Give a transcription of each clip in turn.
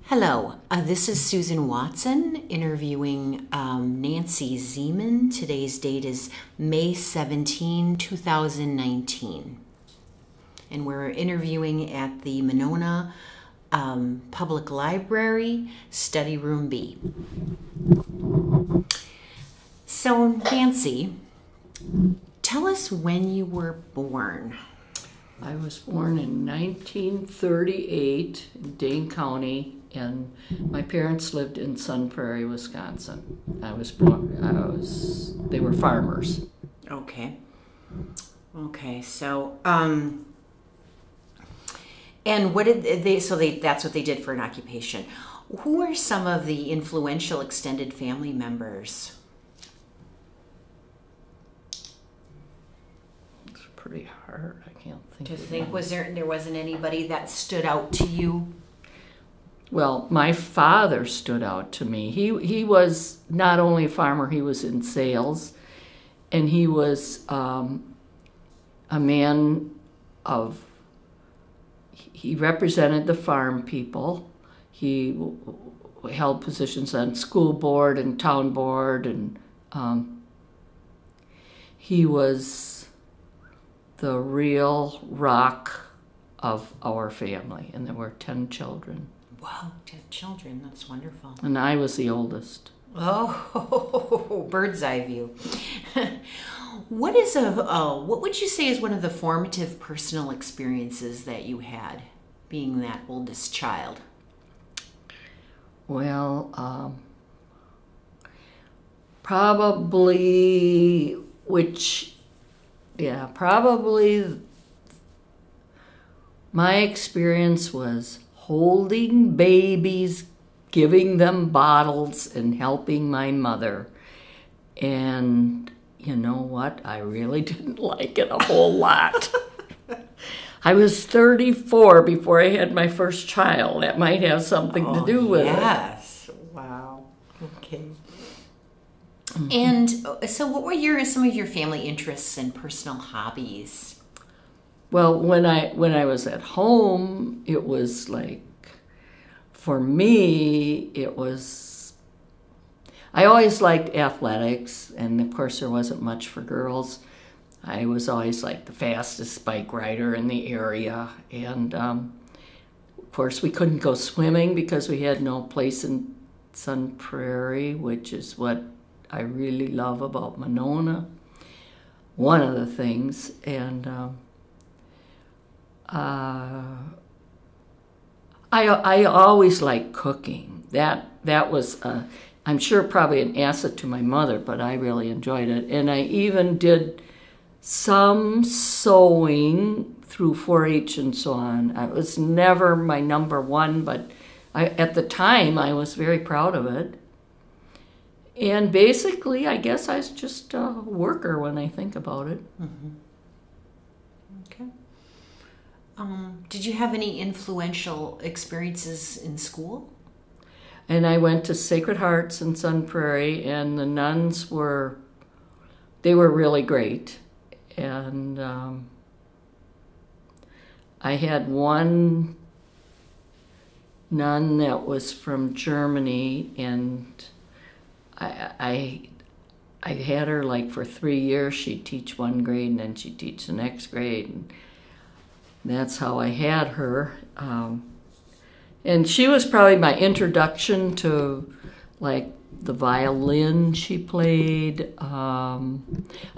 Hello, this is Susan Watson interviewing Nancy Zeman. Today's date is May 17, 2019. And we're interviewing at the Monona Public Library, Study Room B. So, Nancy, tell us when you were born. I was born in 1938 in Dane County, and my parents lived in Sun Prairie, Wisconsin. They were farmers. Okay. So, and what did that's what they did for an occupation. Who are some of the influential extended family members? It's pretty hard. I can't think. There wasn't anybody that stood out to you? Well, my father stood out to me. He was not only a farmer, he was in sales, and he was a man of. He represented the farm people. He held positions on school board and town board, and he was the real rock of our family, and there were 10 children. Wow, 10 children, that's wonderful. And I was the oldest. Oh, bird's eye view. What would you say is one of the formative personal experiences that you had being that oldest child? Well, probably my experience was holding babies, giving them bottles, and helping my mother. And you know what? I really didn't like it a whole lot. I was 34 before I had my first child. That might have something to do with it. Yes. Wow. Okay. Mm-hmm. And so what were some of your family interests and personal hobbies? Well, when I was at home, it was like, for me, I always liked athletics, and of course there wasn't much for girls. I was always like the fastest bike rider in the area, and of course we couldn't go swimming because we had no place in Sun Prairie, which is what I really love about Monona. One of the things, and I always liked cooking. That was, I'm sure, probably an asset to my mother, but I really enjoyed it. And I even did some sewing through 4-H and so on. It was never my number one, but at the time I was very proud of it. And basically, I guess I was just a worker when I think about it. Mm-hmm. Okay. Did you have any influential experiences in school? And I went to Sacred Hearts in Sun Prairie, and the nuns were really great. And I had one nun that was from Germany, and I had her like for 3 years. She'd teach one grade, and then she'd teach the next grade. And that's how I had her. And she was probably my introduction to, like, the violin she played. I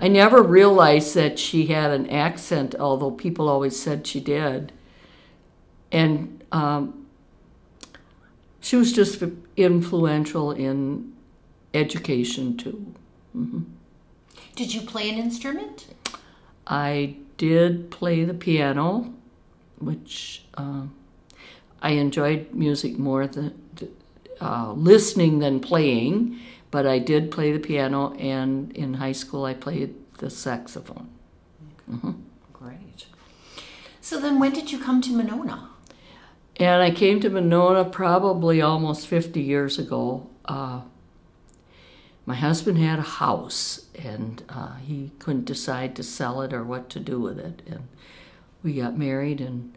never realized that she had an accent, although people always said she did. And she was just influential in education, too. Mm-hmm. Did you play an instrument? I did play the piano, which I enjoyed music more than listening than playing, but I did play the piano, and in high school I played the saxophone. Mm-hmm. Great. So then when did you come to Monona? And I came to Monona probably almost 50 years ago. My husband had a house, and he couldn't decide to sell it or what to do with it. And we got married, and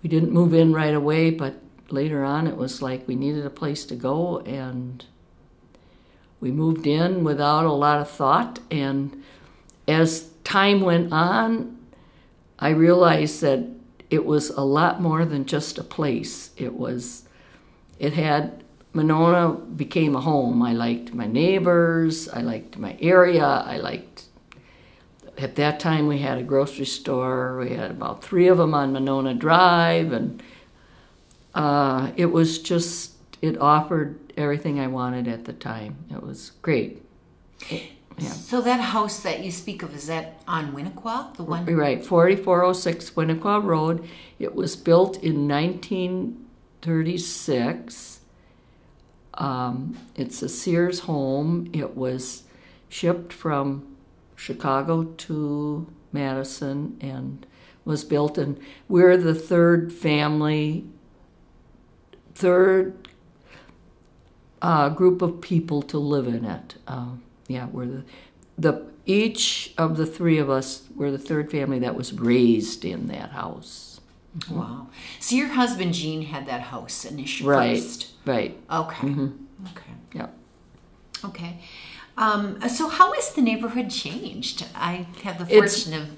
we didn't move in right away, but later on, it was like we needed a place to go, and we moved in without a lot of thought. And as time went on, I realized that it was a lot more than just a place. Monona became a home. I liked my neighbors, I liked my area, at that time we had a grocery store. We had about 3 of them on Monona Drive, and it offered everything I wanted at the time. It was great. Yeah. So that house that you speak of, is that on Winnequa? The one? Right, 4406 Winnequa Road. It was built in 1936. It's a Sears home. It was shipped from Chicago to Madison and was built, and we're the third group of people to live in it. We're each of the 3 of us were the third family that was raised in that house. Mm-hmm. Wow. So your husband, Gene, had that house initially first? Right. Okay. Mm-hmm. Okay. Yeah. Okay. So how has the neighborhood changed? I have the fortune of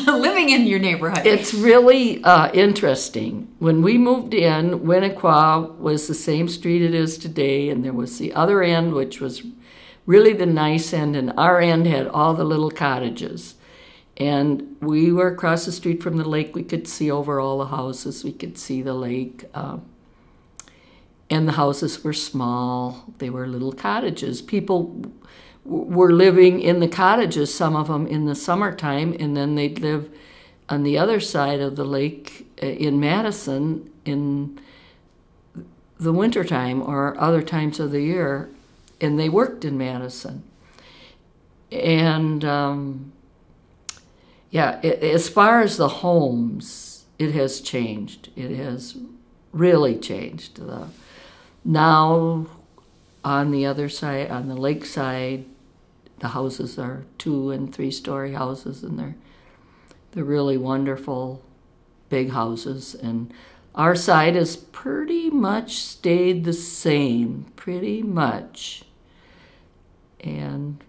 living in your neighborhood. It's really interesting. When we moved in, Winnequa was the same street it is today, and there was the other end, which was really the nice end, and our end had all the little cottages. And we were across the street from the lake. We could see over all the houses. We could see the lake. And the houses were small. They were little cottages. People were living in the cottages, some of them in the summertime, and then they'd live on the other side of the lake in Madison in the wintertime or other times of the year, and they worked in Madison. And as far as the homes, it has changed. It has really changed. Now, on the other side, on the lake side, the houses are 2- and 3-story houses, and they're really wonderful, big houses. And our side has pretty much stayed the same, pretty much. And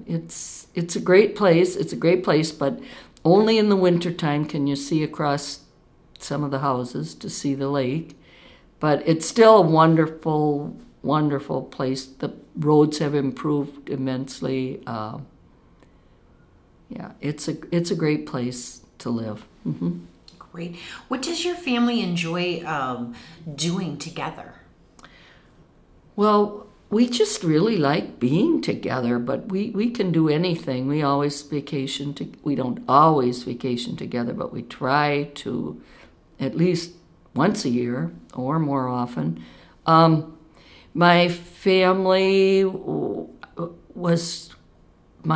it's a great place. It's a great place, but only in the wintertime can you see across some of the houses to see the lake. But it's still a wonderful, wonderful place. The roads have improved immensely. It's a great place to live. Mm-hmm. Great. What does your family enjoy doing together? Well, we just really like being together, but we can do anything. We always vacation. We don't always vacation together, but we try to at least once a year or more often. My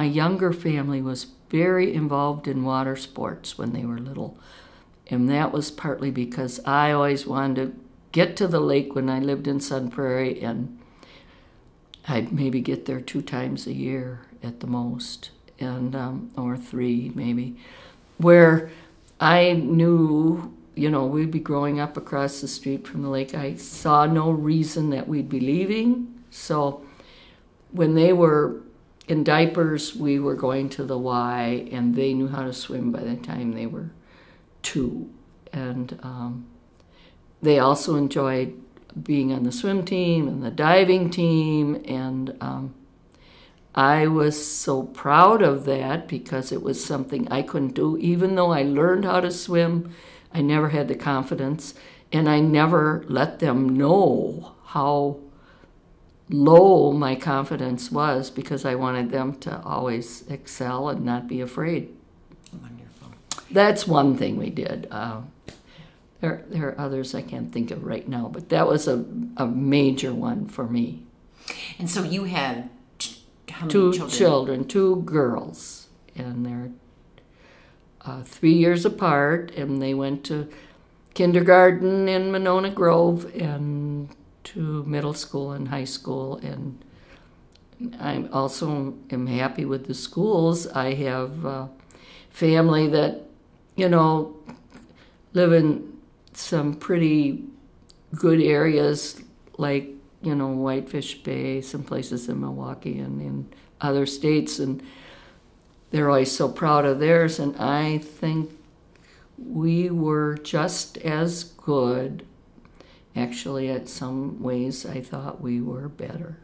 younger family was very involved in water sports when they were little. And that was partly because I always wanted to get to the lake when I lived in Sun Prairie, and I'd maybe get there 2 times a year at the most, and or 3 maybe, where I knew, we'd be growing up across the street from the lake. I saw no reason that we'd be leaving. So when they were in diapers, we were going to the Y, and they knew how to swim by the time they were 2. And they also enjoyed being on the swim team and the diving team. And I was so proud of that because it was something I couldn't do. Even though I learned how to swim, I never had the confidence, and I never let them know how low my confidence was because I wanted them to always excel and not be afraid. Wonderful. That's one thing we did. There are others I can't think of right now, but that was a major one for me. And so you had how many 2 children? children, 2 girls, and they're 3 years apart, and they went to kindergarten in Monona Grove and to middle school and high school. And I also am happy with the schools. I have family that, live in some pretty good areas like, Whitefish Bay, some places in Milwaukee and in other states, and they're always so proud of theirs, and I think we were just as good. Actually, at some ways, I thought we were better.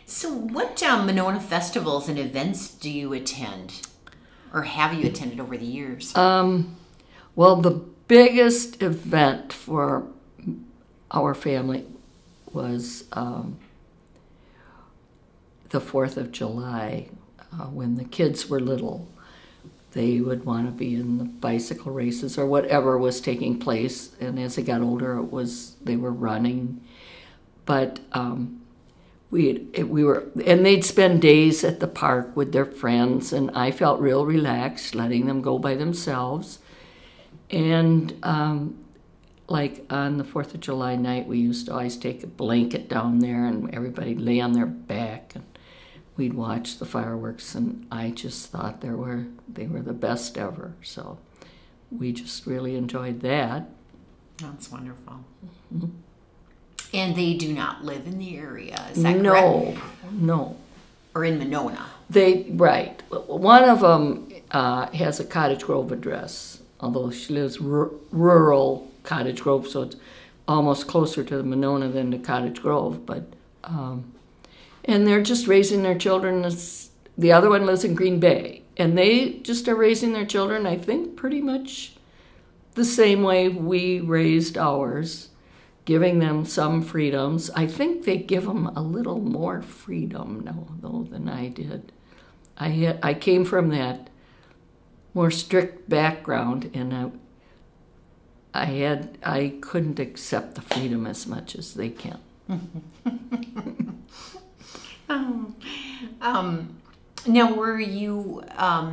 So what Monona festivals and events do you attend? Or have you attended over the years? Well, the biggest event for our family was the 4th of July. When the kids were little, they would want to be in the bicycle races or whatever was taking place. And as they got older, they were running. But we were, and they'd spend days at the park with their friends, and I felt real relaxed letting them go by themselves. And like on the 4th of July night, we used to always take a blanket down there, and everybody lay on their back, and we'd watch the fireworks. And I just thought they were the best ever. So we just really enjoyed that. That's wonderful. Mm-hmm. And they do not live in the area, is that correct? No. Or in Monona? Right. One of them has a Cottage Grove address, although she lives rural Cottage Grove, so it's almost closer to Monona than to Cottage Grove. But and they're just raising their children. The other one lives in Green Bay, and they just are raising their children, I think, pretty much the same way we raised ours. Giving them some freedoms. I think they give them a little more freedom now, though, than I did. I came from that more strict background, and I couldn't accept the freedom as much as they can. Now, were you a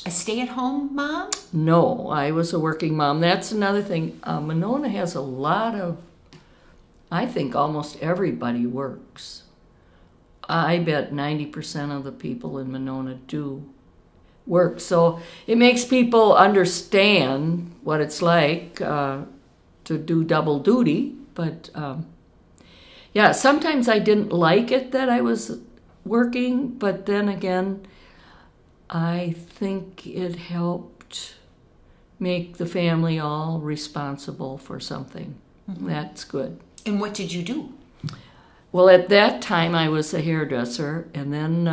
stay-at-home mom? No, I was a working mom. That's another thing. Monona has a lot of, I think almost everybody works. I bet 90% of the people in Monona do work. So it makes people understand what it's like to do double duty. But yeah, sometimes I didn't like it that I was working, but then again, I think it helped make the family all responsible for something. Mm-hmm. That's good. And what did you do? Well, at that time, I was a hairdresser, and then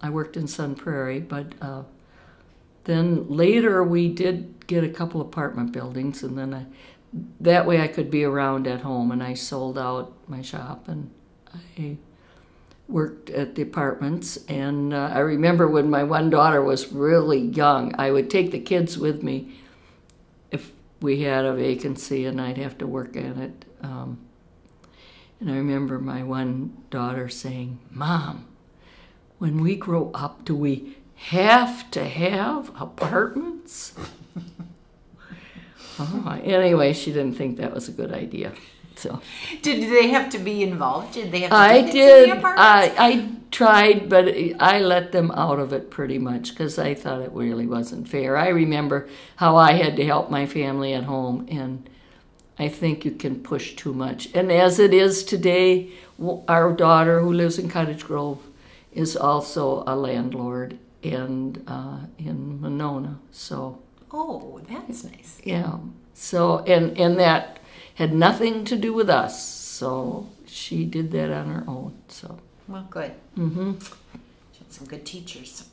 I worked in Sun Prairie, but then later we did get a couple apartment buildings, and then that way I could be around at home, and I sold out my shop, and I worked at the apartments. And I remember when my one daughter was really young, I would take the kids with me if we had a vacancy, and I'd have to work in it. And I remember my one daughter saying, "Mom, when we grow up, do we have to have apartments?" Anyway, she didn't think that was a good idea. So, did they have to be involved? Did they have to I get did. into the apartments? I tried, but I let them out of it pretty much because I thought it really wasn't fair. I remember how I had to help my family at home, and I think you can push too much. And as it is today, our daughter, who lives in Cottage Grove, is also a landlord in Monona. So. Oh, that's nice. Yeah. So and that had nothing to do with us. So she did that on her own. So. Well, good. Mm-hmm. She had some good teachers.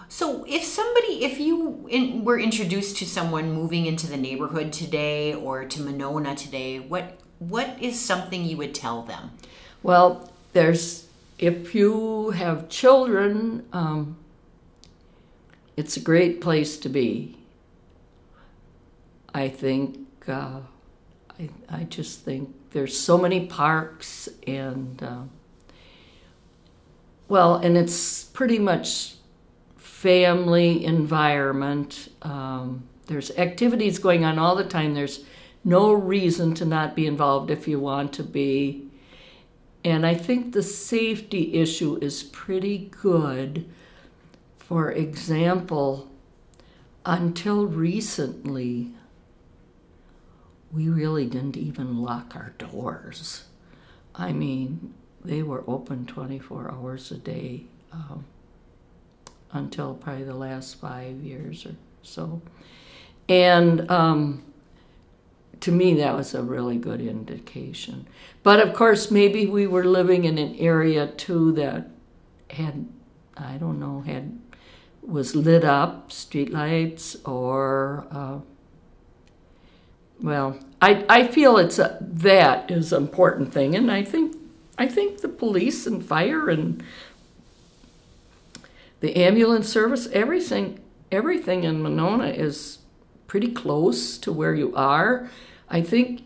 So if you were introduced to someone moving into the neighborhood today or to Monona today, what is something you would tell them? Well, if you have children, it's a great place to be. I think, I just think there's so many parks and, and it's pretty much family environment. There's activities going on all the time. There's no reason to not be involved if you want to be. And I think the safety issue is pretty good. For example, until recently, we really didn't even lock our doors. I mean, they were open 24 hours a day until probably the last 5 years or so. And to me, that was a really good indication. But of course, maybe we were living in an area too that had, I don't know, was lit up, streetlights, or well, I feel that is an important thing, and I think the police and fire and the ambulance service, everything in Monona is pretty close to where you are. I think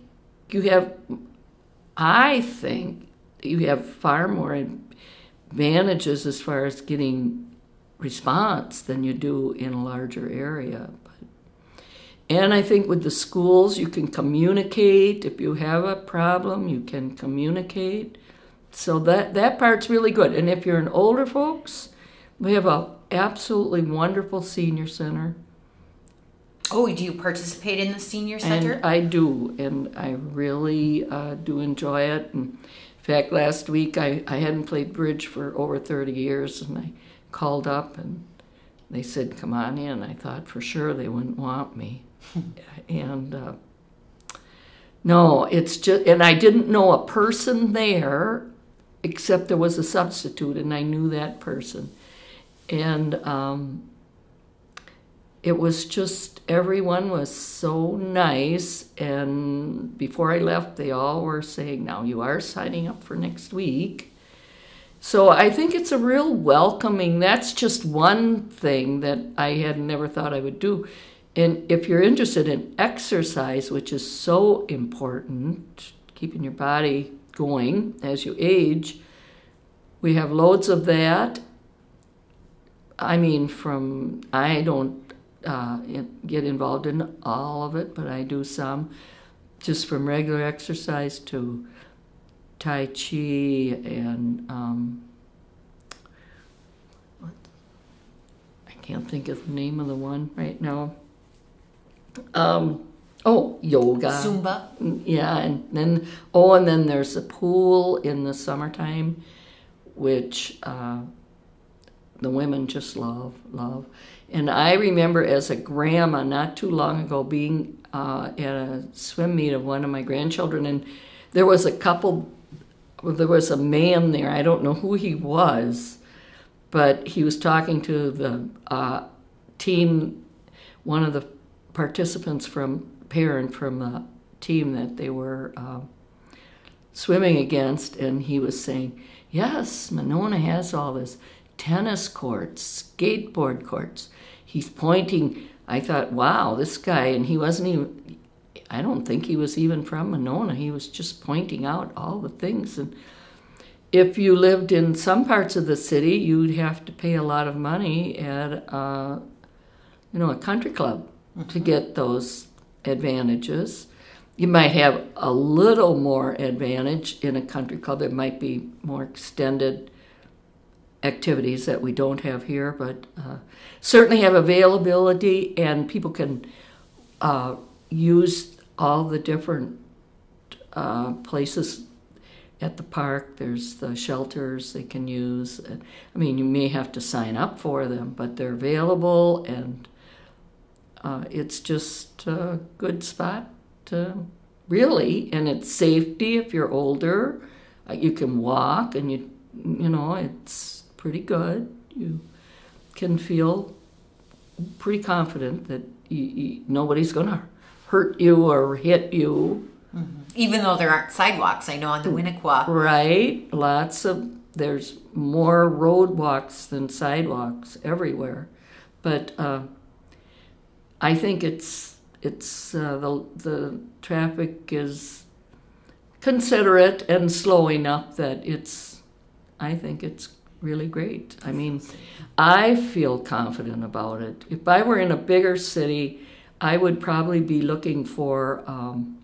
you have far more advantages as far as getting response than you do in a larger area. And I think with the schools, you can communicate. If you have a problem, you can communicate. So that part's really good. And if you're an older folks, we have a absolutely wonderful senior center. Oh, do you participate in the senior center? And I do, and I really do enjoy it. And in fact, last week I hadn't played bridge for over 30 years, and I called up, and they said, "Come on in." I thought for sure they wouldn't want me. And no, it's just, and I didn't know a person there, except there was a substitute, and I knew that person. And it was just, everyone was so nice. And before I left, they all were saying, "Now you are signing up for next week." So I think it's a real welcoming. That's just one thing that I had never thought I would do. And if you're interested in exercise, which is so important, keeping your body going as you age, we have loads of that. I mean, I don't get involved in all of it, but I do some, just from regular exercise to Tai Chi and I can't think of the name of the one right now. Yoga. Zumba. Yeah, and then there's a pool in the summertime, which the women just love. And I remember as a grandma not too long ago being at a swim meet of one of my grandchildren, and there was a man there. I don't know who he was, but he was talking to the team, one of the participants parent from the team that they were swimming against, and he was saying, "Yes, Monona has all this tennis courts, skateboard courts." He's pointing. I thought, wow, this guy, and he wasn't even, I don't think he was even from Monona. He was just pointing out all the things. And if you lived in some parts of the city, you'd have to pay a lot of money at a country club to get those advantages. You might have a little more advantage in a country club. It might be more extended activities that we don't have here, but certainly have availability, and people can use all the different places at the park. There's the shelters they can use. I mean, you may have to sign up for them, but they're available, and it's just a good spot to really, and it's safety if you're older. You can walk, and you know, it's pretty good. You can feel pretty confident that nobody's going to hurt you or hit you. Mm-hmm. Even though there aren't sidewalks, I know on the Winnequa. Right. There's more roadwalks than sidewalks everywhere. But I think the traffic is considerate and slow enough that I think it's really great. I mean, I feel confident about it. If I were in a bigger city, I would probably be looking for an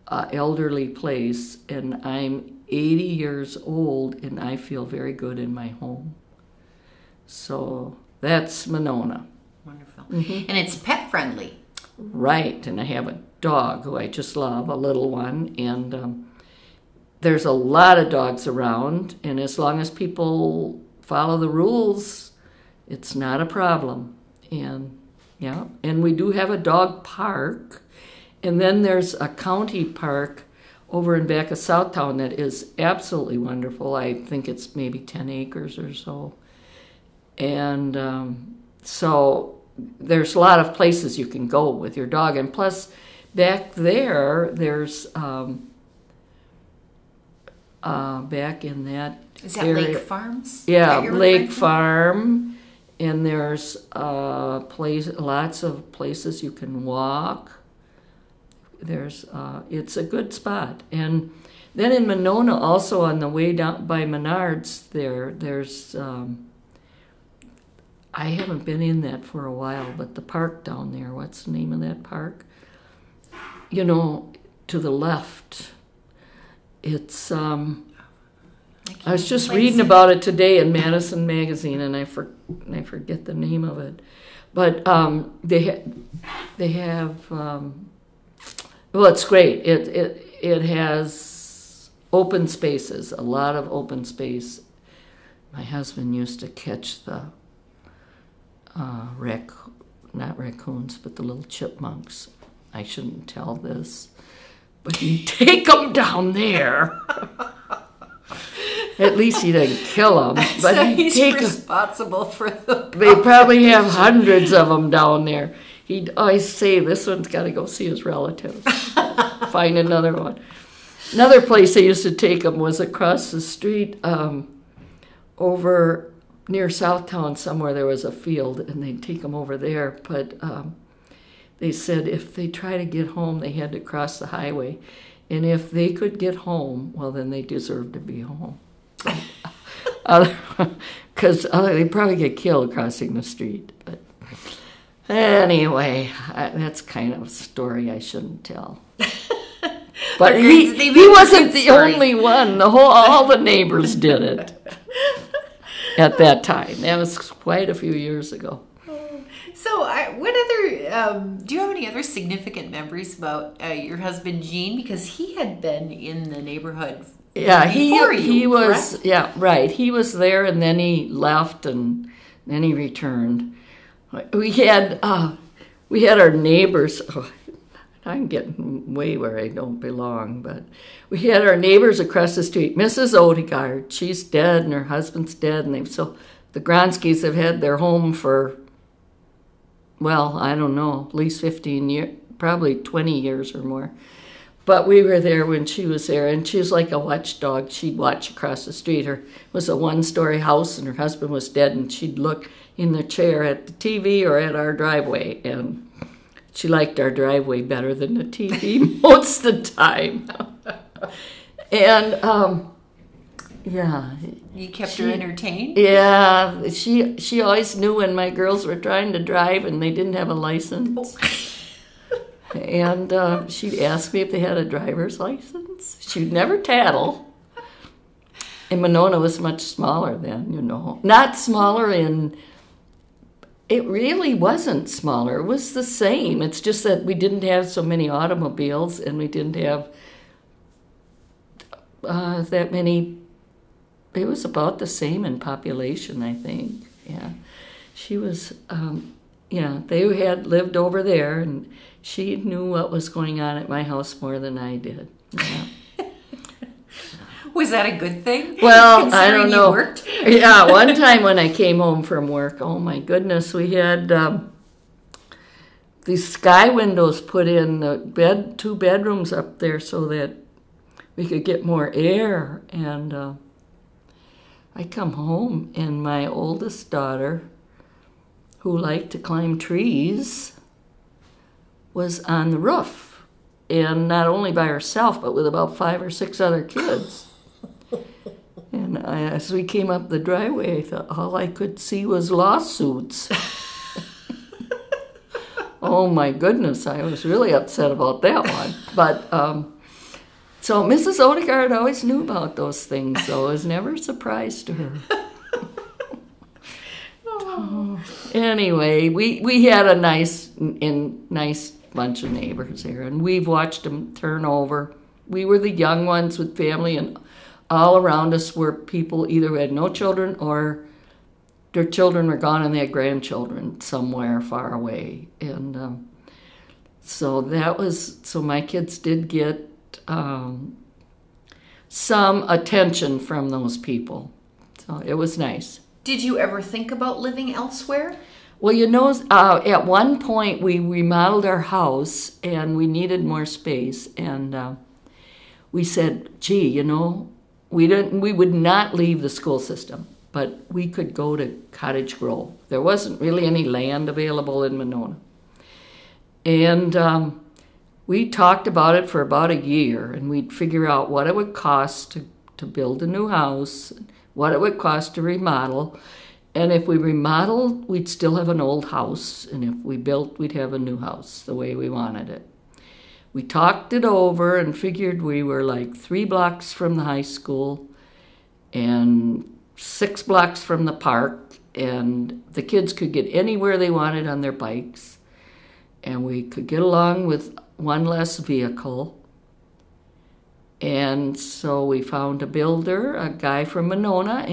elderly place, and I'm 80 years old, and I feel very good in my home. So that's Monona. Wonderful. Mm-hmm. And it's pet friendly. Right, and I have a dog who I just love, a little one, and there's a lot of dogs around, and as long as people follow the rules, it's not a problem. And yeah, and we do have a dog park, and then there's a county park over in back of Southtown that is absolutely wonderful. I think it's maybe 10 acres or so. And so there's a lot of places you can go with your dog. And plus, back there's back in that Is that area, Lake Farms? yeah, that you're Lake referring to? Farm, and there's lots of places you can walk. There's it's a good spot. And then in Monona, also on the way down by Menards, there's I haven't been in that for a while, but the park down there, what's the name of that park? You know, to the left. It's I was just reading about it today in Madison Magazine, and I forget the name of it. But they have well, it's great. It has open spaces, a lot of open space. My husband used to catch the not raccoons, but the little chipmunks. I shouldn't tell this, but he'd take them down there. At least he didn't kill them, but So he'd he's take responsible for the. They probably have hundreds of them down there. He'd always say, this one's got to go see his relatives. Find another one. Another place I used to take them was across the street over near Southtown somewhere. There was a field, and they'd take them over there. But they said if they try to get home, they had to cross the highway. And if they could get home, well, then they deserved to be home. Because they'd probably get killed crossing the street. But anyway, that's kind of a story I shouldn't tell. But he wasn't the only one. All the neighbors did it at that time. That was quite a few years ago. So, what other? Do you have any other significant memories about your husband Gene? Because he had been in the neighborhood. Yeah, before he was. correct? Yeah, right. He was there, and then he left, and then he returned. We had our neighbors. Oh, I'm getting way where I don't belong, but we had our neighbors across the street. Mrs. Odegaard, she's dead, and her husband's dead, and the Gronskys have had their home for, well, I don't know, at least 15 years, probably 20 years or more. But we were there when she was there, and she was like a watchdog. She'd watch across the street. It was a one-story house, and her husband was dead, and she'd look in the chair at the TV or at our driveway, and she liked our driveway better than the TV most of the time. And, yeah. You kept her entertained? Yeah, she always knew when my girls were trying to drive and they didn't have a license. And she'd ask me if they had a driver's license. She'd never tattle. And Monona was much smaller then, you know. Not smaller in... It really wasn't smaller. It was the same. It's just that we didn't have so many automobiles and we didn't have that many... It was about the same in population, I think. Yeah. She was... they had lived over there, and she knew what was going on at my house more than I did. Yeah. Was that a good thing? Well, I don't know. You worked? Yeah, one time when I came home from work, oh my goodness, we had these sky windows put in the two bedrooms up there so that we could get more air. And I come home, and my oldest daughter, who liked to climb trees, was on the roof, and not only by herself, but with about 5 or 6 other kids. And as we came up the driveway, I thought all I could see was lawsuits. Oh my goodness, I was really upset about that one. But so Mrs. Odegaard always knew about those things, so it was never a surprise to her. Anyway, we had a nice bunch of neighbors here, and we've watched them turn over. We were the young ones with family, and all around us were people either who had no children or their children were gone and they had grandchildren somewhere far away. And so my kids did get some attention from those people. So it was nice. Did you ever think about living elsewhere? Well, at one point we remodeled our house and we needed more space, and we said, gee, we would not leave the school system, but we could go to Cottage Grove. There wasn't really any land available in Monona. And we talked about it for about a year, and we'd figure out what it would cost to build a new house, what it would cost to remodel. And if we remodeled, we'd still have an old house. And if we built, we'd have a new house the way we wanted it. We talked it over and figured we were like 3 blocks from the high school and 6 blocks from the park. And the kids could get anywhere they wanted on their bikes. And we could get along with one less vehicle. And so we found a builder, a guy from Monona,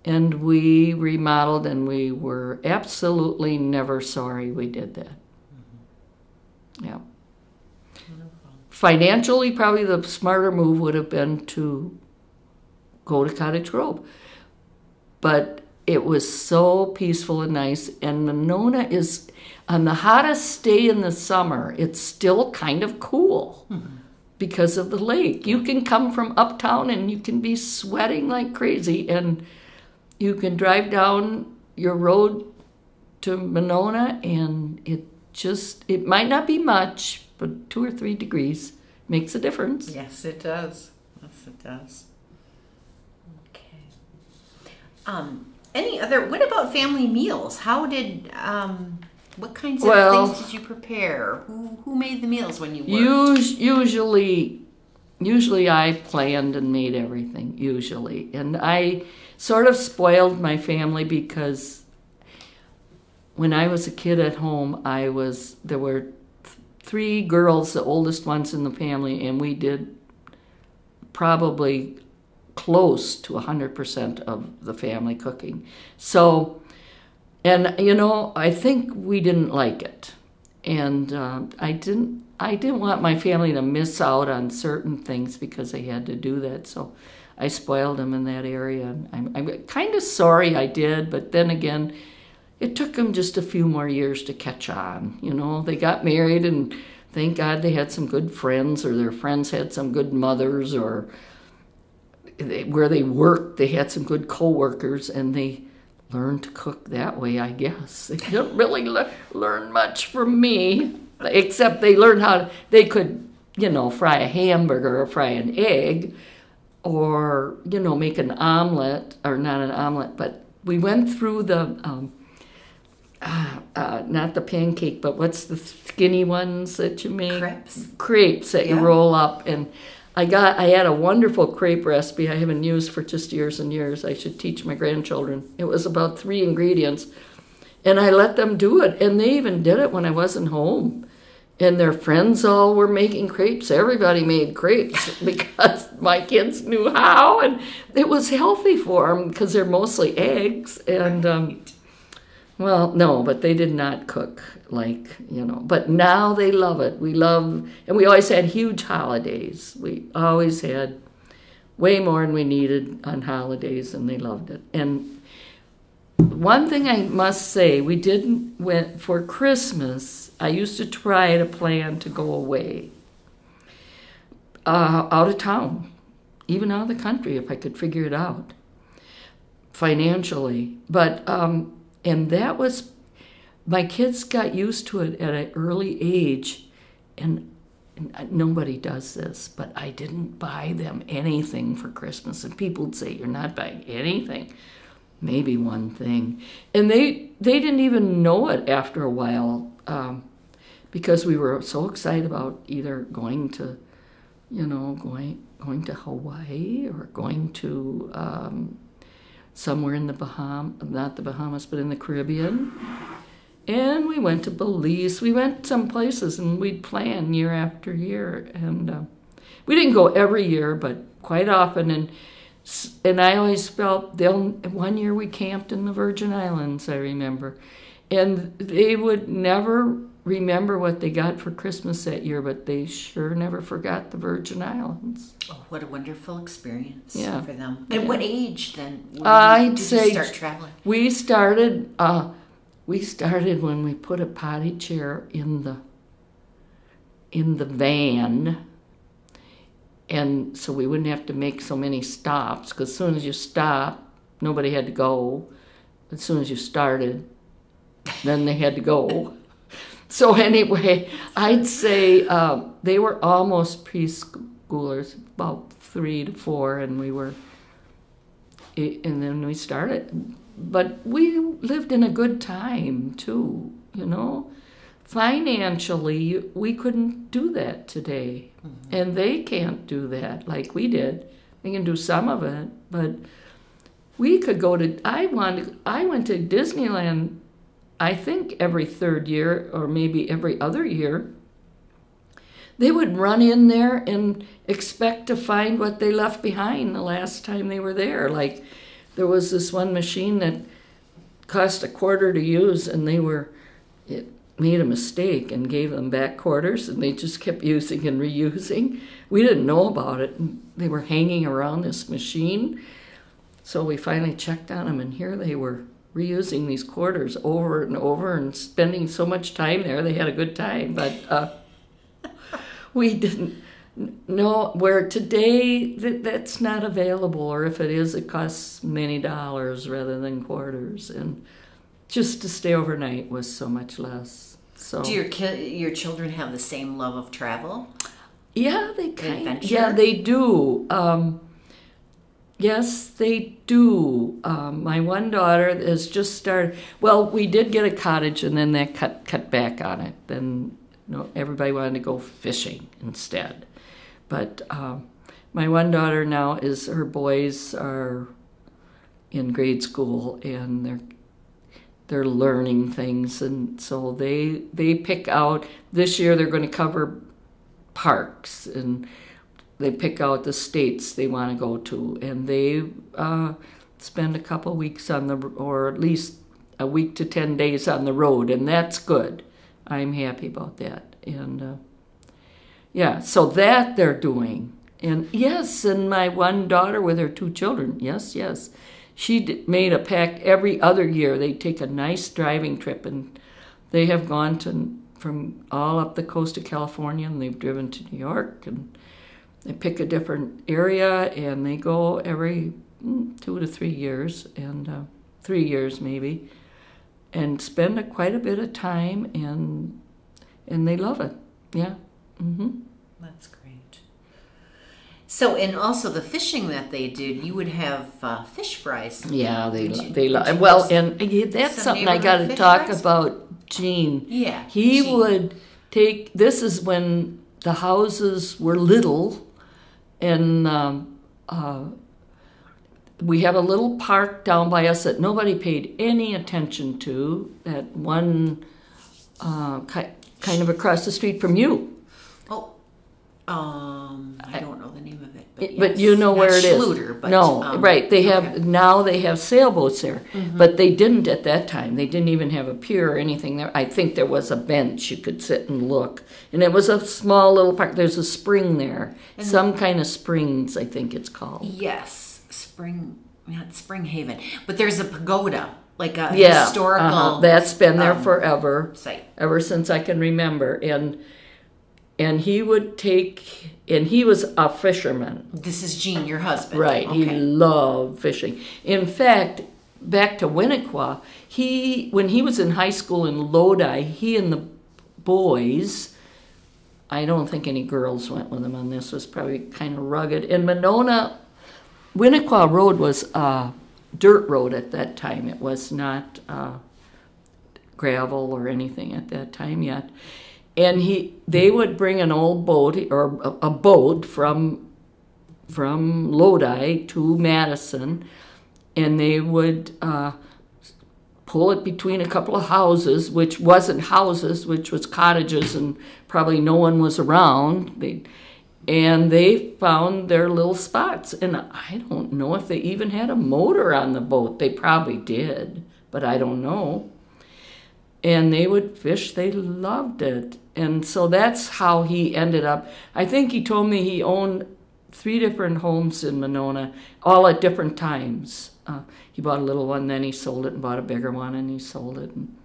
and we remodeled, and we were absolutely never sorry we did that. Mm-hmm. Yeah. Financially, probably the smarter move would have been to go to Cottage Grove. But it was so peaceful and nice, and Monona is, on the hottest day in the summer, it's still kind of cool. Mm-hmm. Because of the lake. You can come from uptown and you can be sweating like crazy, and you can drive down your road to Monona, and it might not be much, but 2 or 3 degrees makes a difference. Yes, it does. Yes, it does. Okay. What about family meals? What kinds of things did you prepare? Who made the meals when you worked? Usually I planned and made everything, usually. And I sort of spoiled my family because when I was a kid at home, there were 3 girls, the oldest ones in the family, and we did probably close to 100% of the family cooking. So, and I think we didn't like it, and I didn't want my family to miss out on certain things because they had to do that. So I spoiled them in that area. I'm kind of sorry I did, but then again, it took them just a few more years to catch on. They got married, and thank God they had some good friends, or their friends had some good mothers, or where they worked, they had some good co-workers, and they learned to cook that way, I guess. They didn't really learn much from me, except they learned they could, fry a hamburger or fry an egg, or, make an omelet, or not an omelet, but we went through the, not the pancake, but what's the skinny ones that you make? Crepes that you roll up, and I had a wonderful crepe recipe I haven't used for just years and years. I should teach my grandchildren. It was about 3 ingredients, and I let them do it, and they even did it when I wasn't home. And their friends all were making crepes. Everybody made crepes because my kids knew how, and it was healthy for them because they're mostly eggs. And but they did not cook but now they love it. And we always had huge holidays. We always had way more than we needed on holidays, and they loved it. And one thing I must say, for Christmas, I used to try to plan to go away, out of town, even out of the country if I could figure it out financially. But, and that was, my kids got used to it at an early age, and nobody does this, but I didn't buy them anything for Christmas. And people would say, you're not buying anything. Maybe one thing. And they didn't even know it after a while, because we were so excited about either going to, going to Hawaii, or going to somewhere in the not the Bahamas, but in the Caribbean. And we went to Belize. We went some places, and we'd plan year after year. And we didn't go every year, but quite often. And I always felt, one year we camped in the Virgin Islands, I remember. And they would never remember what they got for Christmas that year, but they sure never forgot the Virgin Islands. Oh, what a wonderful experience for them. Yeah. At what age then I'd did say you start traveling? We started when we put a potty chair in the van, and so we wouldn't have to make so many stops, because as soon as you stop, nobody had to go. As soon as you started, then they had to go. So anyway, I'd say they were almost preschoolers, about 3 to 4, and then we started. But we lived in a good time too, you know. Financially, we couldn't do that today, and they can't do that like we did. They can do some of it, but we could go to. I went to Disneyland, I think every 3rd year or maybe every other year. They would run in there and expect to find what they left behind the last time they were there. Like, there was this one machine that cost $0.25 to use, and it made a mistake and gave them back quarters, and they just kept using and reusing. We didn't know about it, and they were hanging around this machine. So we finally checked on them, and here they were, reusing these quarters over and over and spending so much time there. They had a good time, but we didn't know where today that's not available, or if it is, it costs many dollars rather than quarters, and just to stay overnight was so much less. So do your children have the same love of travel? Yeah, they Adventure? do. Yes, they do. My one daughter has just started. Well, we did get a cottage, and then that cut back on it. Then everybody wanted to go fishing instead. But my one daughter now her boys are in grade school, and they're learning things, and so they pick out. This year they're going to cover parks, and they pick out the states they want to go to, and they spend a couple weeks or at least a week to 10 days on the road, and that's good. I'm happy about that. And so that they're doing. And yes, and my one daughter with her 2 children, yes, she made a pact every other year. They take a nice driving trip, and they have gone from all up the coast of California, and they've driven to New York, and they pick a different area, and they go every 2 to 3 years, and 3 years maybe, and spend quite a bit of time, and they love it. Yeah. Mm-hmm. That's great. So, and also the fishing that they did, you would have fish fries. Yeah, they love. Well, and that's something I got to talk about. Gene. Yeah. He would take. This is when the houses were little. And we have a little park down by us that nobody paid any attention to, at one kind of across the street from you. Oh, I don't know the name of it. But, but you know where it is. Schluter, but, no, right. They have now. They have sailboats there, but they didn't at that time. They didn't even have a pier or anything there. I think there was a bench you could sit and look, and it was a small little park. There's a spring there, some kind of springs, I think it's called. Yes, not Spring Haven, but there's a pagoda, like a historical. That's been there forever, site. Ever since I can remember, and he would take. And he was a fisherman. This is Gene, your husband. Right. Okay. He loved fishing. In fact, back to Winnequa, when he was in high school in Lodi, he and the boys, I don't think any girls went with him on this, was probably kind of rugged. And Winnequa Road was a dirt road at that time. It was not gravel or anything at that time yet. And they would bring an old boat, or a boat from Lodi to Madison, and they would pull it between a couple of houses, which wasn't houses, which was cottages, and probably no one was around. And they found their little spots. And I don't know if they even had a motor on the boat. They probably did, but I don't know. And they would fish. They loved it. And so that's how he ended up. I think he told me he owned 3 different homes in Monona, all at different times. He bought a little one, then he sold it, and bought a bigger one, and he sold it. And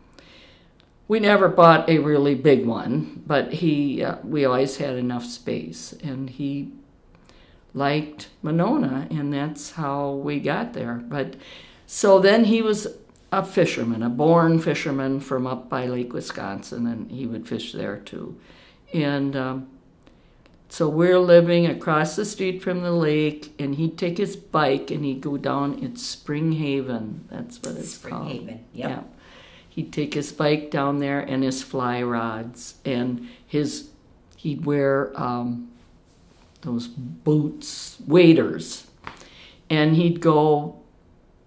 we never bought a really big one, but we always had enough space. And he liked Monona, and that's how we got there. But so then he was a fisherman, a born fisherman from up by Lake Wisconsin, and he would fish there too. And so we're living across the street from the lake, and he'd take his bike and he'd go down. It's Spring Haven. That's what it's called. Spring Haven, yep. Yeah. He'd take his bike down there and his fly rods, and he'd wear those boots, waders, and he'd go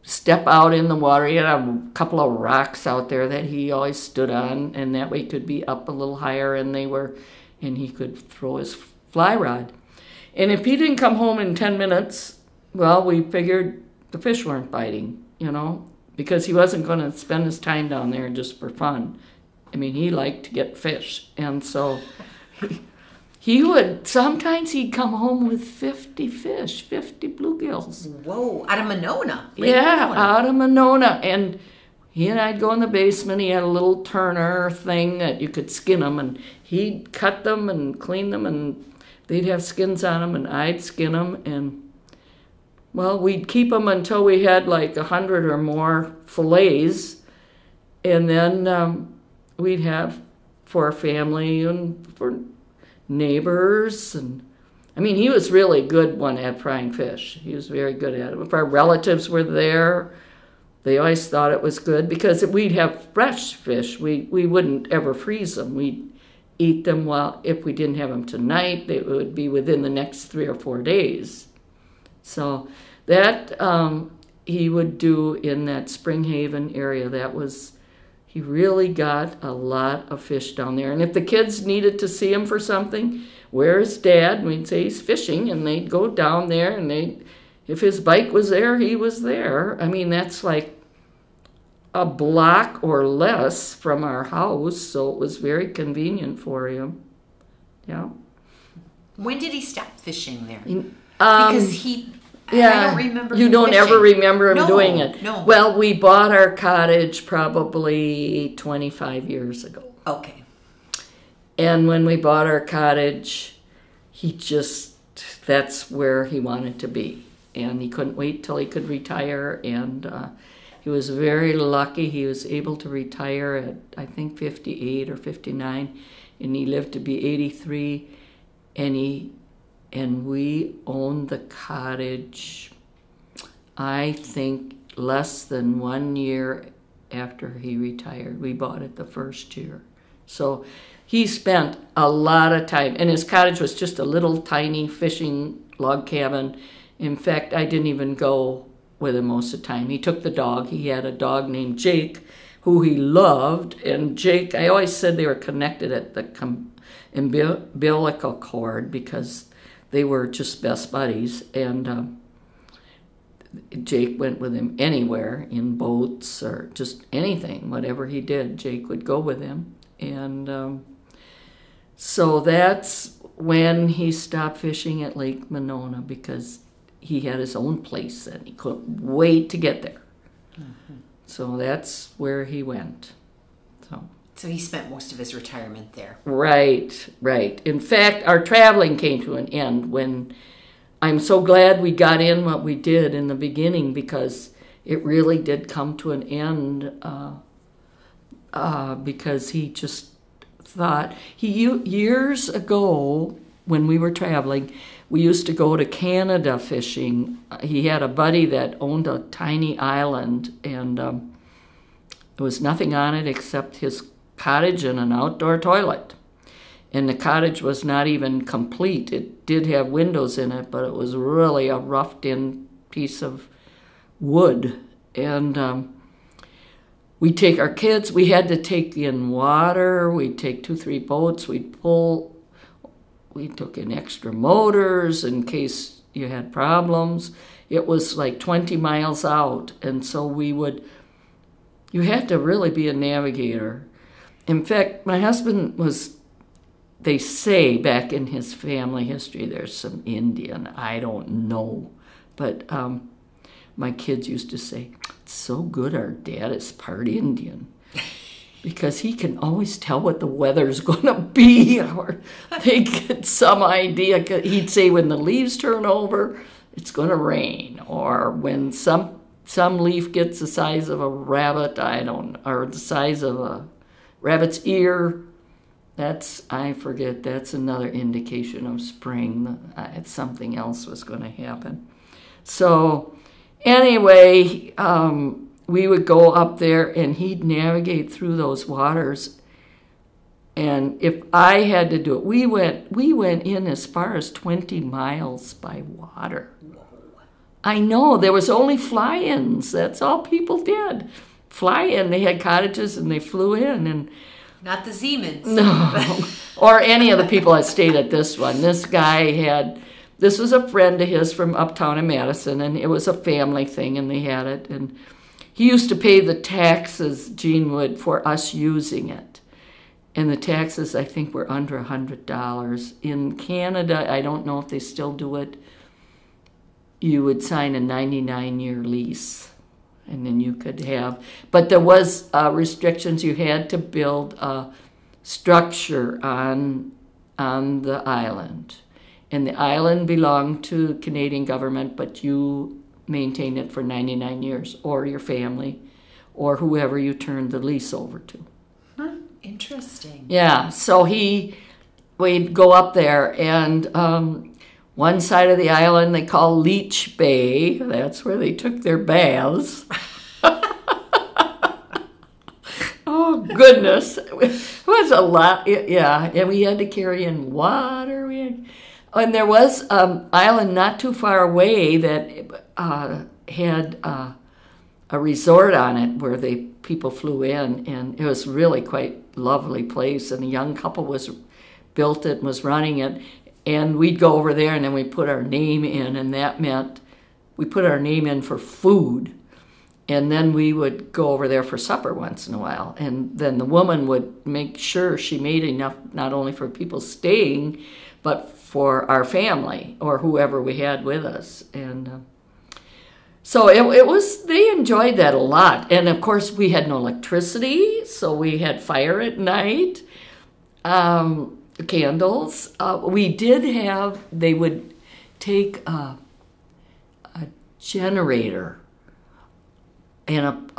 step out in the water. He had a couple of rocks out there that he always stood on, and that way he could be up a little higher, and he could throw his fly rod. And if he didn't come home in 10 minutes, well, we figured the fish weren't biting, because he wasn't going to spend his time down there just for fun. I mean, he liked to get fish. And so sometimes he'd come home with 50 fish, 50 bluegills. Whoa, out of Monona. Monona. Out of Monona. And he and I'd go in the basement. He had a little turner thing that you could skin them, and he'd cut them and clean them, and they'd have skins on them, and I'd skin them, and, well, we'd keep them until we had like 100 or more fillets, and then we'd have for our family and for neighbors. And I mean, he was really good one at frying fish. He was very good at it. If our relatives were there, they always thought it was good because we'd have fresh fish. We wouldn't ever freeze them. We'd eat them if we didn't have them tonight, they would be within the next 3 or 4 days. So that he would do in that Spring Haven area. He really got a lot of fish down there. And if the kids needed to see him for something, where's Dad? And we'd say he's fishing, and they'd go down there, and if his bike was there, he was there. I mean, that's like a block or less from our house, so it was very convenient for him. Yeah. When did he stop fishing there? Because I don't remember. You don't fishing. ever remember him doing it. No. Well, we bought our cottage probably 25 years ago. Okay. And when we bought our cottage, that's where he wanted to be. And he couldn't wait till he could retire, and he was very lucky. He was able to retire at, I think, 58 or 59, and he lived to be 83, and we owned the cottage, I think, less than 1 year after he retired. We bought it the first year. So he spent a lot of time, and his cottage was just a little tiny fishing log cabin. In fact, I didn't even go with him most of the time. He took the dog. He had a dog named Jake, who he loved. And Jake, I always said they were connected at the umbilical cord because they were just best buddies. And Jake went with him anywhere, in boats or just anything. Whatever he did, Jake would go with him. And so that's when he stopped fishing at Lake Monona, because he had his own place and he couldn't wait to get there. Mm-hmm. So that's where he went. So he spent most of his retirement there. Right. In fact, our traveling came to an end when I'm so glad we got in what we did in the beginning, because it really did come to an end because he just thought, years ago when we were traveling, we used to go to Canada fishing. He had a buddy that owned a tiny island, and there was nothing on it except his cottage and an outdoor toilet. And the cottage was not even complete. It did have windows in it, but it was really a roughed-in piece of wood. And we'd take our kids. We had to take in water. We'd take 2-3 boats. We'd pull. We took in extra motors in case you had problems. It was like 20 miles out. And so you had to really be a navigator. In fact, my husband was, they say back in his family history, there's some Indian. I don't know. But my kids used to say, it's so good our dad is part Indian. Because he can always tell what the weather's going to be, or they get some idea. He'd say when the leaves turn over, it's going to rain, or when some leaf gets the size of a rabbit, or the size of a rabbit's ear, I forget, that's another indication of spring. Something else was going to happen. So anyway, we would go up there and he'd navigate through those waters. And if I had to do it, we went in as far as 20 miles by water. I know, there was only fly-ins. That's all people did. Fly in. They had cottages and they flew in. And not the Zemans. No. Or any of the people that stayed at this one. This was a friend of his from uptown in Madison, and it was a family thing, and they had it. And he used to pay the taxes, Gene would, for us using it. And the taxes, I think, were under $100. In Canada, I don't know if they still do it, you would sign a 99-year lease. And then you could have, but there was restrictions. You had to build a structure on the island. And the island belonged to the Canadian government, but you maintained it for 99 years, or your family, or whoever you turned the lease over to. Huh, interesting. Yeah, so we'd go up there, and one side of the island they call Leech Bay. That's where they took their baths. Oh, goodness. It was a lot. Yeah, and we had to carry in water. And there was an island not too far away that had a resort on it where people flew in, and it was really quite lovely place. And a young couple built it and was running it. And we'd go over there, and then we put our name in, and that meant we put our name in for food. And then we would go over there for supper once in a while. And then the woman would make sure she made enough, not only for people staying, but for our family or whoever we had with us. And so it was, they enjoyed that a lot. And of course, we had no electricity, so we had fire at night. Candles. We did have, they would take a generator and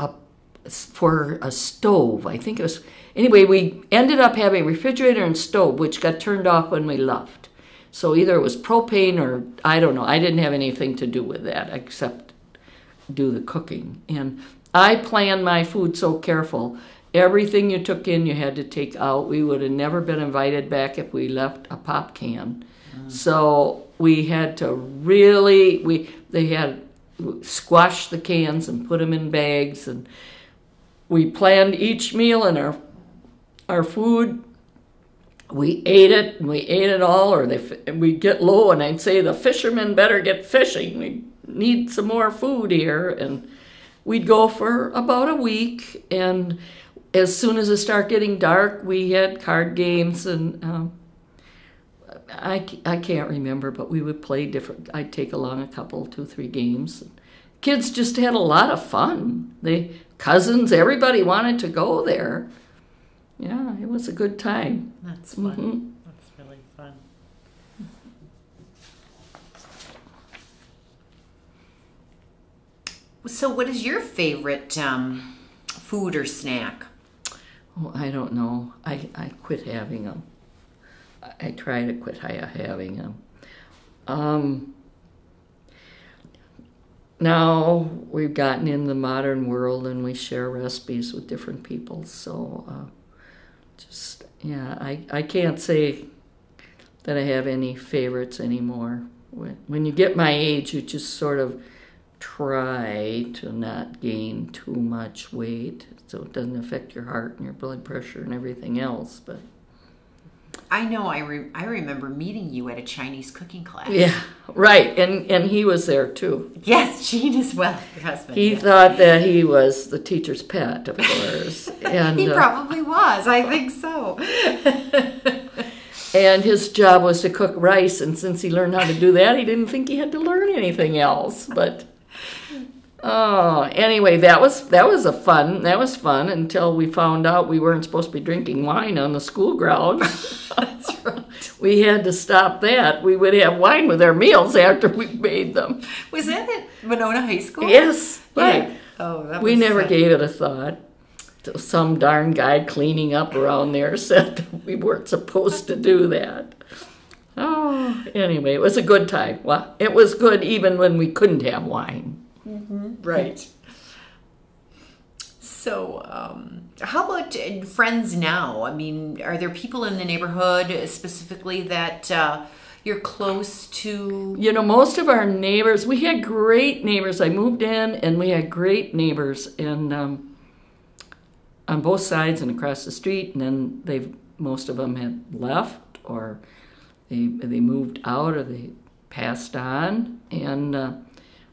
for a stove. I think it was, anyway, we ended up having a refrigerator and stove, which got turned off when we left. So either it was propane or, I don't know, I didn't have anything to do with that except do the cooking. And I planned my food so careful. Everything you took in, you had to take out. We would have never been invited back if we left a pop can. So we had to really, they had squash the cans and put them in bags. And we planned each meal and our food. We ate it, and we ate it all, or we'd get low, and I'd say, the fishermen better get fishing. We need some more food here. And we'd go for about a week, and as soon as it started getting dark, we had card games, and I can't remember, but we would play different. I'd take along a couple, 2-3 games. Kids just had a lot of fun. Cousins, everybody wanted to go there. Yeah, it was a good time. That's fun. Mm-hmm. That's really fun. So what is your favorite food or snack? Oh, I don't know. I quit having them. I try to quit having them. Now we've gotten in the modern world and we share recipes with different people. So I can't say that I have any favorites anymore. When you get my age, you just sort of try to not gain too much weight so it doesn't affect your heart and your blood pressure and everything else. But I know. I remember meeting you at a Chinese cooking class. yeah, right. And he was there too. Yes, Gene as well, your husband. He thought that he was the teacher's pet, of course. And he probably was. I think so. And his job was to cook rice, and since he learned how to do that, he didn't think he had to learn anything else. But anyway, that was fun until we found out we weren't supposed to be drinking wine on the school grounds. That's right. We had to stop that. We would have wine with our meals after we made them. Was that at Monona High School? Yes, right. Yeah. Oh, that we was never sad. gave it a thought. Some darn guy cleaning up around there said that we weren't supposed to do that. Oh, anyway, it was a good time. Well, it was good even when we couldn't have wine. Mm-hmm. Right. So, how about friends now? I mean, are there people in the neighborhood specifically that you're close to? You know, most of our neighbors, we had great neighbors. I moved in and we had great neighbors, and on both sides and across the street, and then most of them had left, or they moved out, or they passed on, and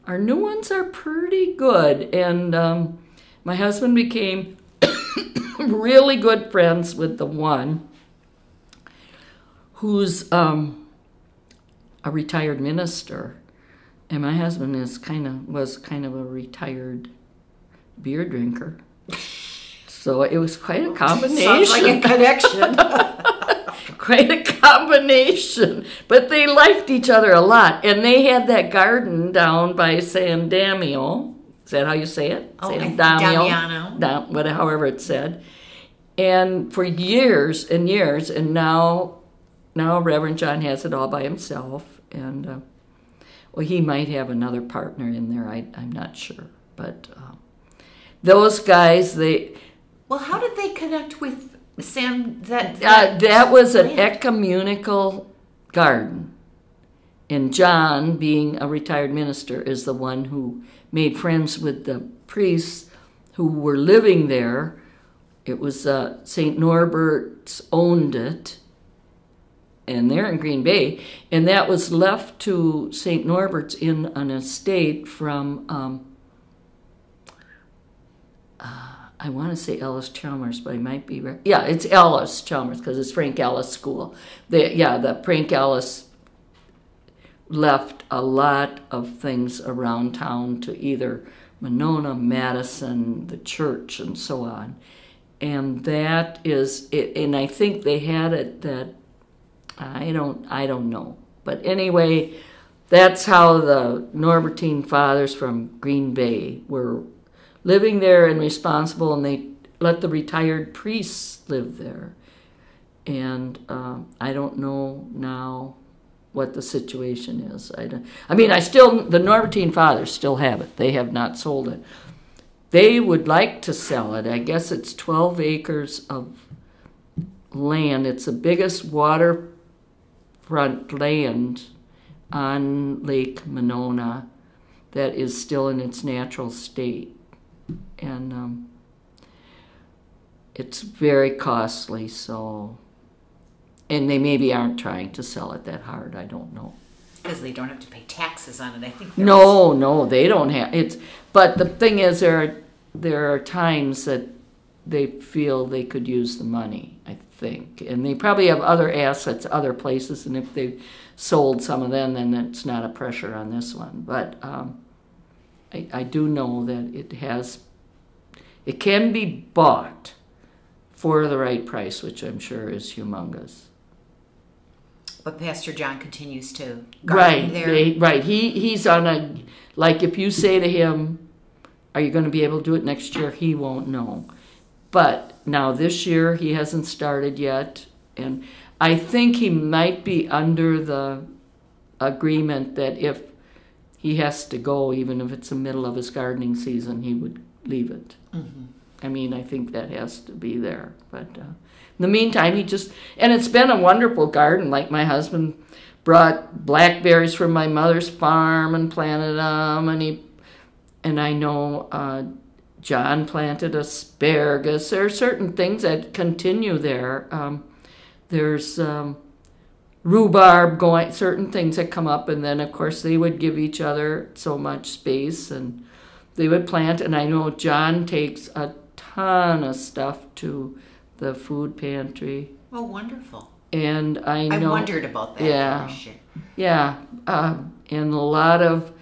our new ones are pretty good. And my husband became really good friends with the one who's a retired minister, and my husband was kind of a retired beer drinker. So it was quite a combination. Sounds like a connection. Quite a combination. But they liked each other a lot. And they had that garden down by San Damiano. Is that how you say it? Oh, San Damiano. However it's said. And for years and years, and now Reverend John has it all by himself. And, well, he might have another partner in there. I'm not sure. But those guys, Well, how did they connect with Sam? That was an ecumenical garden. And John, being a retired minister, is the one who made friends with the priests who were living there. It was St. Norbert's owned it, and they're in Green Bay. And that was left to St. Norbert's in an estate from... I want to say Ellis Chalmers, but I might be right. Yeah, it's Ellis Chalmers because it's Frank Ellis School. The Frank Ellis left a lot of things around town to either Monona, Madison, the church, and so on. And that is it. And I think they had it that I don't know. But anyway, that's how the Norbertine fathers from Green Bay were living there and responsible, and they let the retired priests live there. And I don't know now what the situation is. The Norbertine fathers still have it. They have not sold it. They would like to sell it. I guess it's 12 acres of land. It's the biggest waterfront land on Lake Monona that is still in its natural state. And it's very costly, so... And they maybe aren't trying to sell it that hard, I don't know. Because they don't have to pay taxes on it, I think. No, they don't have... But the thing is, there are times that they feel they could use the money, I think. And they probably have other assets, other places, and if they sold some of them, then it's not a pressure on this one. But I do know that it can be bought for the right price, which I'm sure is humongous. But Pastor John continues to garden there. Right. He's on a, like if you say to him, are you going to be able to do it next year? He won't know. But now this year he hasn't started yet. And I think he might be under the agreement that if he has to go, even if it's the middle of his gardening season, he would leave it. Mm-hmm. I mean, I think that has to be there. But in the meantime, and it's been a wonderful garden. Like my husband brought blackberries from my mother's farm and planted them, and he And I know John planted asparagus. There are certain things that continue there. There's rhubarb going, certain things that come up, and then of course they would give each other so much space, and they would plant. And I know John takes a ton of stuff to the food pantry. Oh, wonderful. And I know, wondered about that. Yeah, for sure. yeah, and a lot of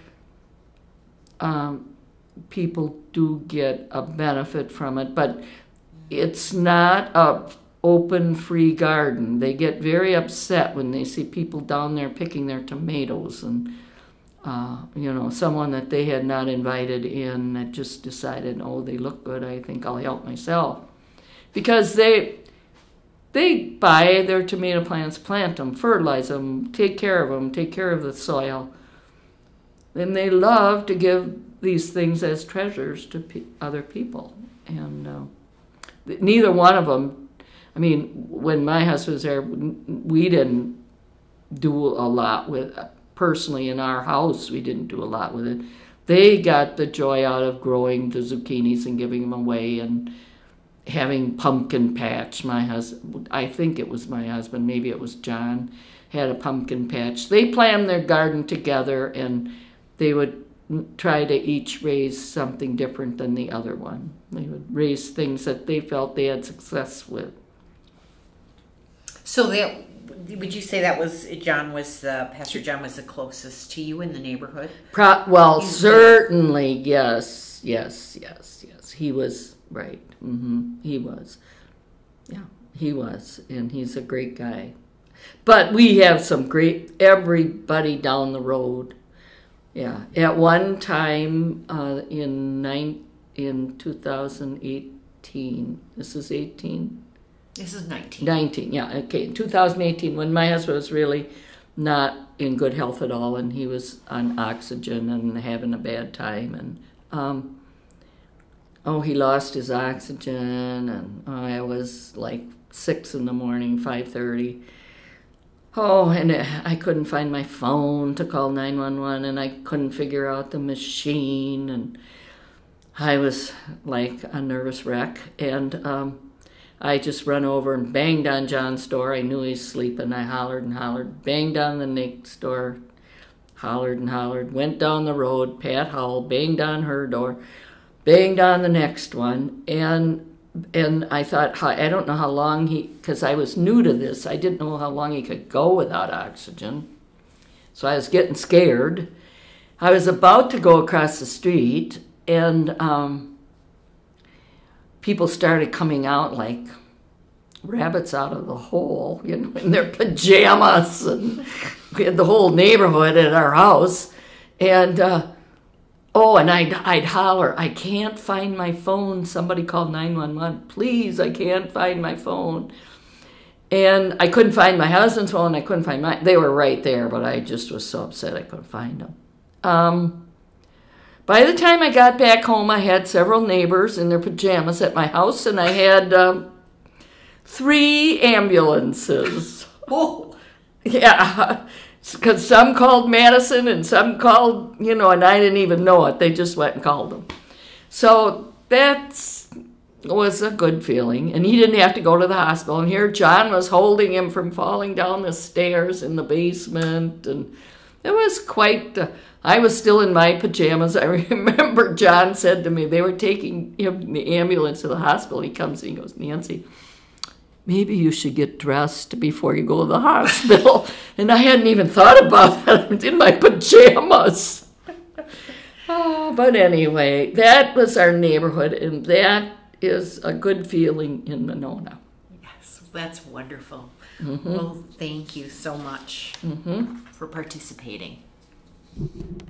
people do get a benefit from it, but it's not a open free garden. They get very upset when they see people down there picking their tomatoes, and someone that they had not invited in that just decided, oh, they look good, I think I'll help myself. Because they buy their tomato plants, plant them, fertilize them, take care of the soil. And they love to give these things as treasures to other people. And neither one of them, I mean, when my husband was there, we didn't do a lot with, personally in our house, we didn't do a lot with it. They got the joy out of growing the zucchinis and giving them away, and having pumpkin patch. My husband, I think it was my husband, maybe it was John, had a pumpkin patch. They planned their garden together, and they would try to each raise something different than the other one. They would raise things that they felt they had success with. So that, would you say that was Pastor John was the closest to you in the neighborhood? Certainly, yes. He was, right. He was. Yeah, he was, and he's a great guy. But we have some everybody down the road. Yeah, at one time in 2018, this is 18? This is 19. 19, yeah, okay. In 2018, when my husband was really not in good health at all, and he was on oxygen and having a bad time, and he lost his oxygen, and I was like 6 in the morning, 5:30. Oh, and I couldn't find my phone to call 911, and I couldn't figure out the machine, and I was like a nervous wreck. And I just run over and banged on John's door. I knew he was sleeping. I hollered and hollered, banged on the next door, hollered and hollered, went down the road, Pat Howell, banged on her door, banged on the next one, and I thought, I don't know how long because I was new to this, I didn't know how long he could go without oxygen. So I was getting scared. I was about to go across the street, and people started coming out like rabbits out of the hole, in their pajamas, and we had the whole neighborhood at our house. And and I'd holler, I can't find my phone. Somebody called 911. Please, I can't find my phone. And I couldn't find my husband's phone. I couldn't find mine. They were right there, but I just was so upset I couldn't find them. By the time I got back home, I had several neighbors in their pajamas at my house, and I had 3 ambulances. Oh, yeah. Because some called Madison and some called, and I didn't even know it. They just went and called them. So that was a good feeling. And he didn't have to go to the hospital. And here John was holding him from falling down the stairs in the basement. And it was I was still in my pajamas. I remember John said to me, they were taking him in the ambulance to the hospital. He comes and he goes, Nancy, maybe you should get dressed before you go to the hospital. And I hadn't even thought about that. I was in my pajamas. But anyway, that was our neighborhood, and that is a good feeling in Monona. Yes, that's wonderful. Mm-hmm. Well, thank you so much for participating.